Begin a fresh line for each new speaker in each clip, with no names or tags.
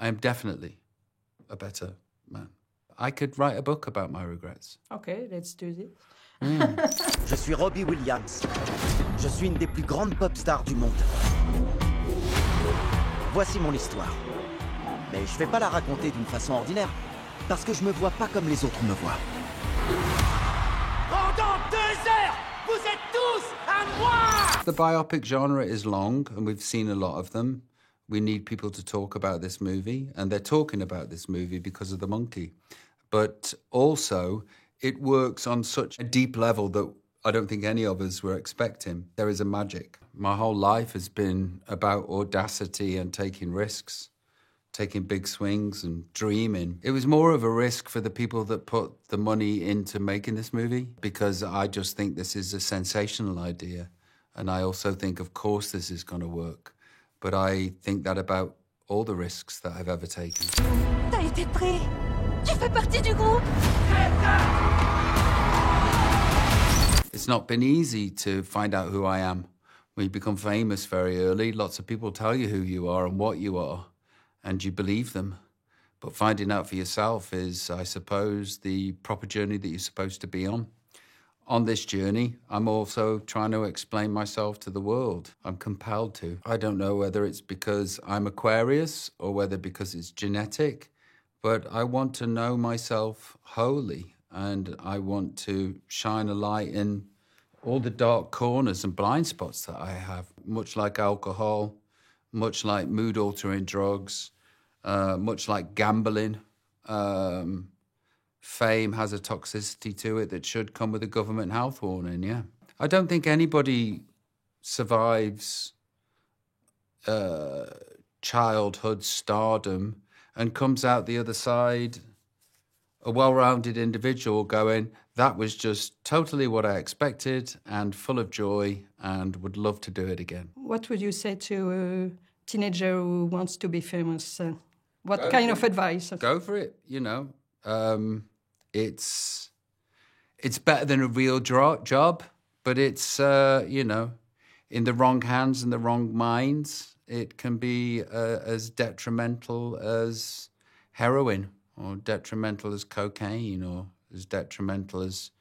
I am definitely a better man. I could write a book about my regrets.
Okay, let's do this.
Je suis Robbie Williams. Je suis une des plus grandes pop stars du monde. Voici mon histoire. Mais je vais pas la raconter d'une façon ordinaire, parce que je me vois pas comme les autres me voient. Pendant 2 heures, vous êtes tous à moi!
The biopic genre is long, and we've seen a lot of them. We need people to talk about this movie, and they're talking about this movie because of the monkey. But also, it works on such a deep level that I don't think any of us were expecting. There is a magic. My whole life has been about audacity and taking risks, taking big swings and dreaming. It was more of a risk for the people that put the money into making this movie, because I just think this is a sensational idea. And I also think, of course, this is going to work. But I think that about all the risks that I've ever taken.
T'as été pris. Tu fais partie du groupe.
It's not been easy to find out who I am. When you become famous very early, lots of people tell you who you are and what you are, and you believe them. But finding out for yourself is, I suppose, the proper journey that you're supposed to be on. On this journey, I'm also trying to explain myself to the world. I'm compelled to. I don't know whether it's because I'm Aquarius or whether because it's genetic, but I want to know myself wholly, and I want to shine a light in all the dark corners and blind spots that I have, much like alcohol, much like mood-altering drugs, much like gambling. Fame has a toxicity to it that should come with a government health warning, yeah. I don't think anybody survives childhood stardom and comes out the other side a well-rounded individual going, that was just totally what I expected and full of joy and would love to do it again.
What would you say to a teenager who wants to be famous? What kind of advice?
Go for it, you know. It's better than a real job, but it's, you know, in the wrong hands and the wrong minds, it can be as detrimental as heroin or detrimental as cocaine or as detrimental as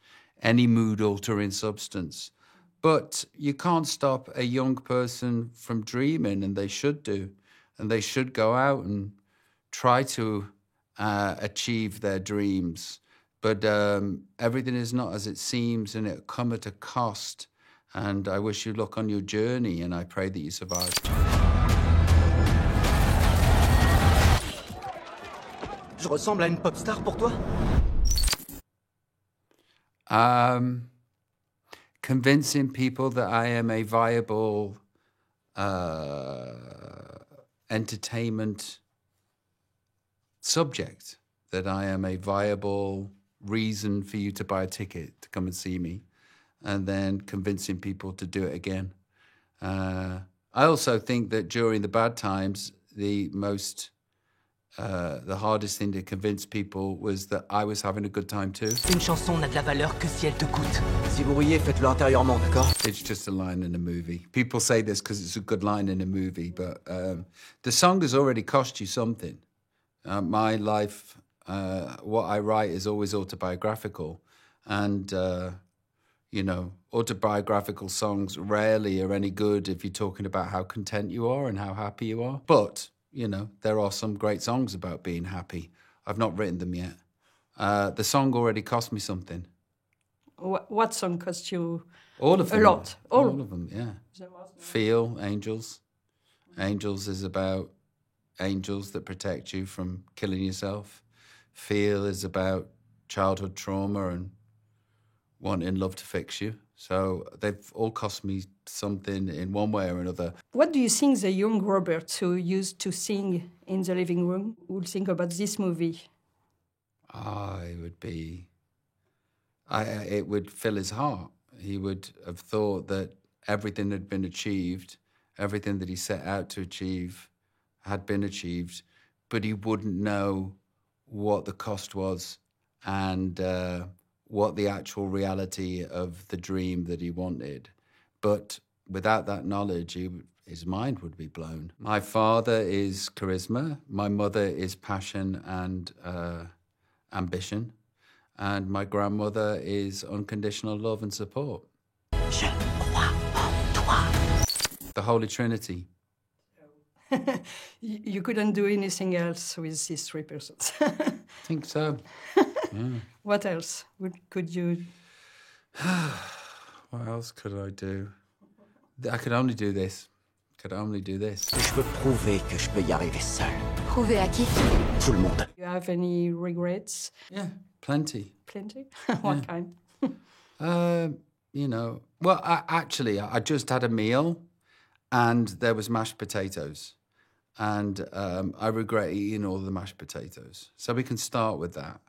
any mood-altering substance. But you can't stop a young person from dreaming, and they should do. And they should go out and try to achieve their dreams. But everything is not as it seems, and it come at a cost. And I wish you luck on your journey, and I pray that you survive.
Je ressemble à une pop star pour toi?
Convincing people that I am a viable entertainment subject, that I am a viable reason for you to buy a ticket to come and see me, and then convincing people to do it again. I also think that during the bad times, the hardest thing to convince people was that I was having a good time too.
Une chanson n'a de la valeur que si elle te coûte. Si vous riez, faites-le intérieurement, d'accord?
It's just a line in a movie. People say this because it's a good line in a movie, but the song has already cost you something. My life, what I write is always autobiographical. And, you know, autobiographical songs rarely are any good if you're talking about how content you are and how happy you are. But, you know, there are some great songs about being happy. I've not written them yet. The song already cost me something.
What song cost you
all of them?
A lot.
All of them, yeah. Feel, Angels. Angels is about angels that protect you from killing yourself. Feel is about childhood trauma and wanting love to fix you. So they've all cost me something in one way or another.
What do you think the young Robert who used to sing in the living room would think about this movie?
It would fill his heart. He would have thought that everything had been achieved, everything that he set out to achieve had been achieved, but he wouldn't know what the cost was and what the actual reality of the dream that he wanted. But without that knowledge, his mind would be blown. My father is charisma. My mother is passion and ambition. And my grandmother is unconditional love and support.
Je crois en toi.
The Holy Trinity.
You couldn't do anything else with these three persons.
I think so. Yeah.
What else could you...
What else could I do? I could only do this. Could only do this.
Je veux prouver que je peux y arriver seul.
Prouver à qui?
Tout le monde.
Do you have any regrets?
Yeah, plenty.
Plenty? What kind?
You know, well, I just had a meal and there was mashed potatoes. And I regret eating all the mashed potatoes. So we can start with that.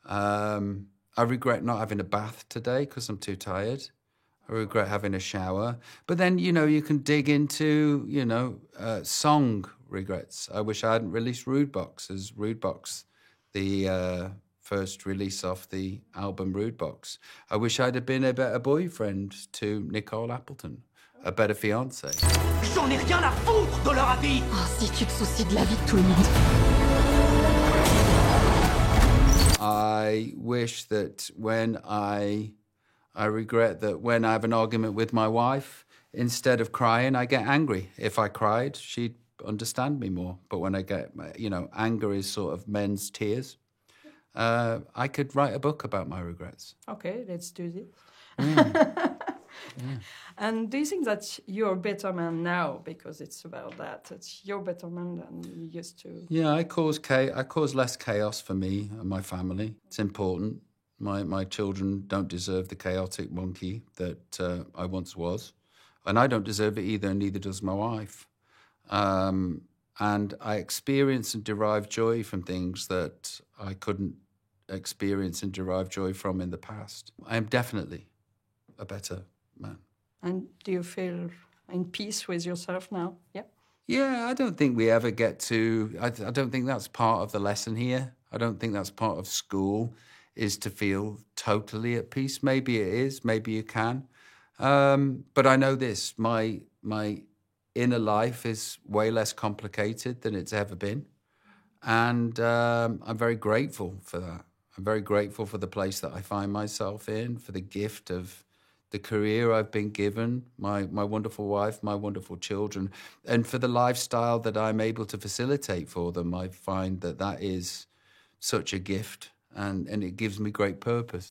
I regret not having a bath today because I'm too tired. I regret having a shower. But then, you know, you can dig into, you know, song regrets. I wish I hadn't released Rude Box as Rude Box, the first release off the album Rude Box. I wish I'd have been a better boyfriend to Nicole Appleton, a better fiancé.
J'en ai rien à foutre de leur avis.
Oh, si tu te soucies de la vie de tout le monde.
I wish that I regret that when I have an argument with my wife, instead of crying, I get angry. If I cried, she'd understand me more. But when I get, you know, anger is sort of men's tears. I could write a book about my regrets.
Okay, let's do this.
Yeah.
And do you think that you're a better man now because it's about that? That you're a better man than you used to?
Yeah, I cause less chaos for me and my family. It's important. My children don't deserve the chaotic monkey that I once was. And I don't deserve it either, and neither does my wife. And I experience and derive joy from things that I couldn't experience and derive joy from in the past. I am definitely a better man.
And do you feel in peace with yourself now? Yeah.
Yeah, I don't think we ever get to... I don't think that's part of the lesson here. I don't think that's part of school, is to feel totally at peace. Maybe it is, maybe you can. But I know this, my inner life is way less complicated than it's ever been. And I'm very grateful for that. I'm very grateful for the place that I find myself in, for the gift of the career I've been given, my wonderful wife, my wonderful children, and for the lifestyle that I'm able to facilitate for them. I find that is such a gift, and it gives me great purpose.